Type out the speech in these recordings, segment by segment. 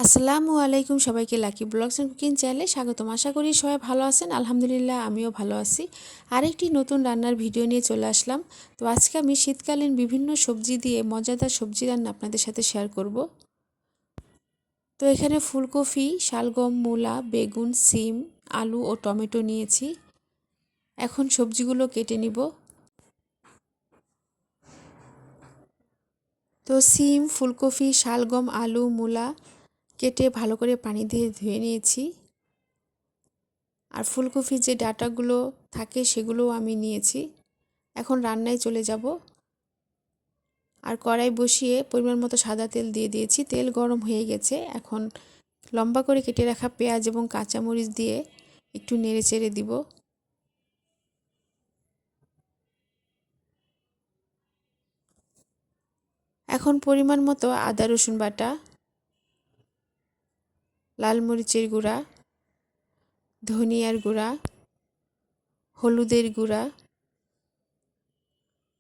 আসসালামু আলাইকুম সবাইকে লাকি ব্লগস এন্ড কুকিং চ্যানেলে স্বাগতম। আশা করি সবাই ভালো আছেন। আলহামদুলিল্লাহ আমিও ভালো আছি। আরেকটি নতুন রান্নার ভিডিও নিয়ে চলে আসলাম। তো আজকে আমি শীতকালীন বিভিন্ন সবজি দিয়ে মজাদার সবজি রান্না আপনাদের সাথে শেয়ার করব। তো এখানে ফুলকপি, শালগম, মূলা, বেগুন, সিম, আলু ও টমেটো নিয়েছি। এখন সবজিগুলো কেটে নিব। তো সিম, ফুলকপি, শালগম, আলু, মূলা কেটে ভালো করে পানি দিয়ে ধুয়ে নিয়েছি। আর ফুলকপির যে ডাঁটাগুলো থাকে সেগুলোও আমি নিয়েছি। এখন রান্নায় চলে যাব। আর কড়াই বসিয়ে পরিমাণ মতো সাদা তেল দিয়ে দিয়েছি। তেল গরম হয়ে গেছে। এখন লম্বা করে কেটে রাখা পেঁয়াজ এবং কাঁচামরিচ দিয়ে একটু নেড়ে চেড়ে দিব। এখন পরিমাণ মতো আদা রসুন বাটা, লাল মরিচের গুঁড়া, ধনিয়ার গুঁড়া, হলুদের গুঁড়া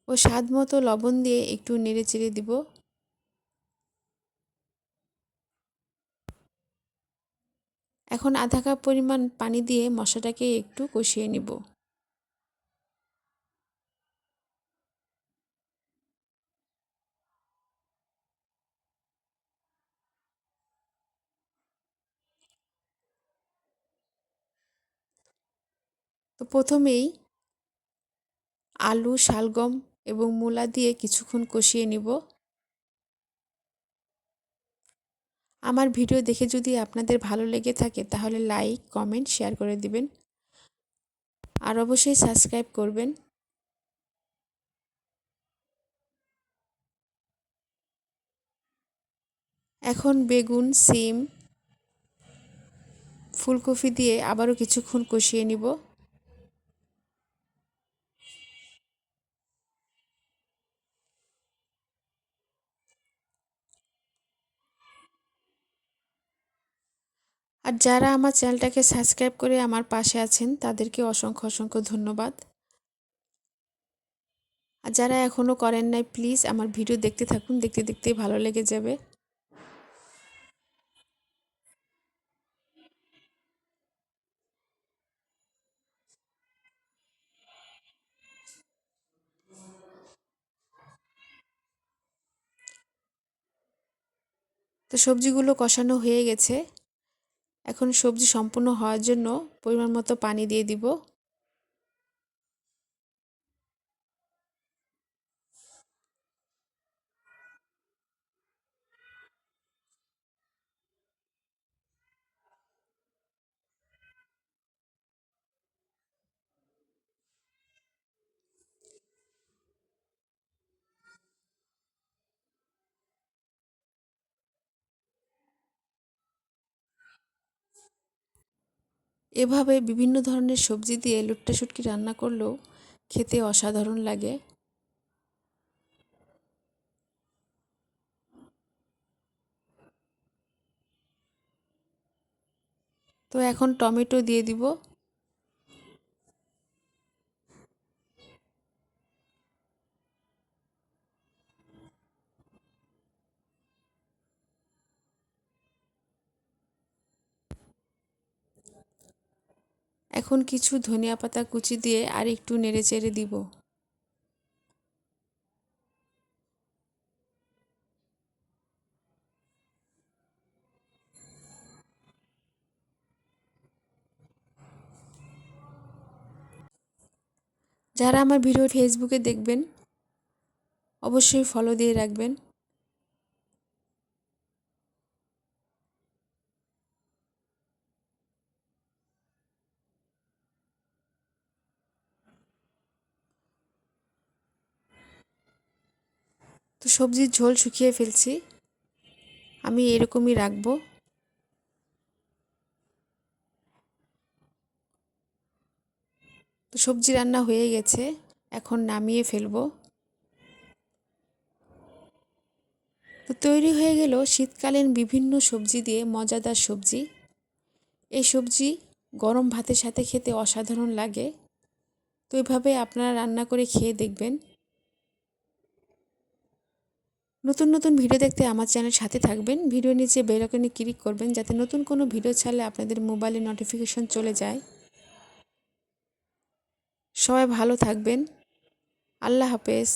ও স্বাদ মতো লবণ দিয়ে একটু নেড়ে চেড়ে দিব। এখন আধা কাপ পরিমাণ পানি দিয়ে মশলাটাকে একটু কষিয়ে নিব। তো প্রথমেই আলু, শালগম এবং মূলা দিয়ে কিছুক্ষণ কষিয়ে নিব। আমার ভিডিও দেখে যদি আপনাদের ভালো লেগে থাকে তাহলে লাইক, কমেন্ট, শেয়ার করে দিবেন। আর অবশ্যই সাবস্ক্রাইব করবেন। এখন বেগুন, সিম, ফুলকপি দিয়ে আবারও কিছুক্ষণ কষিয়ে নিব। আর যারা আমার চ্যানেলটাকে সাবস্ক্রাইব করে আমার পাশে আছেন তাদেরকে অসংখ্য অসংখ্য ধন্যবাদ। আর যারা এখনও করেন নাই প্লিজ আমার ভিডিও দেখতে থাকুন, দেখতে দেখতেই ভালো লেগে যাবে। তো সবজিগুলো কষানো হয়ে গেছে। এখন সবজি সম্পূর্ণ হওয়ার জন্য পরিমাণ মতো পানি দিয়ে দিব। এভাবে বিভিন্ন ধরনের সবজি দিয়ে লুট্টা শুটকি রান্না করলেও খেতে অসাধারণ লাগে। তো এখন টমেটো দিয়ে দিব। এখন কিছু ধনিয়া পাতা কুচি দিয়ে আর একটু নেড়ে চেড়ে দিব। যারা আমার ভিডিও ফেসবুকে দেখবেন অবশ্যই ফলো দিয়ে রাখবেন। তো সবজির ঝোল শুকিয়ে ফেলছি, আমি এরকমই রাখবো। তো সবজি রান্না হয়ে গেছে, এখন নামিয়ে ফেলবো। তো তৈরি হয়ে গেল শীতকালীন বিভিন্ন সবজি দিয়ে মজাদার সবজি। এই সবজি গরম ভাতের সাথে খেতে অসাধারণ লাগে। তো এইভাবে আপনারা রান্না করে খেয়ে দেখবেন। নতুন নতুন ভিডিও দেখতে আমার চ্যানেল সাথে থাকবেন। ভিডিও নিচে বেল আইকনে ক্লিক করবেন যাতে নতুন কোনো ভিডিও ছাড়লে আপনাদের মোবাইলে নোটিফিকেশন চলে যায়। সবাই ভালো থাকবেন। আল্লাহ হাফেজ।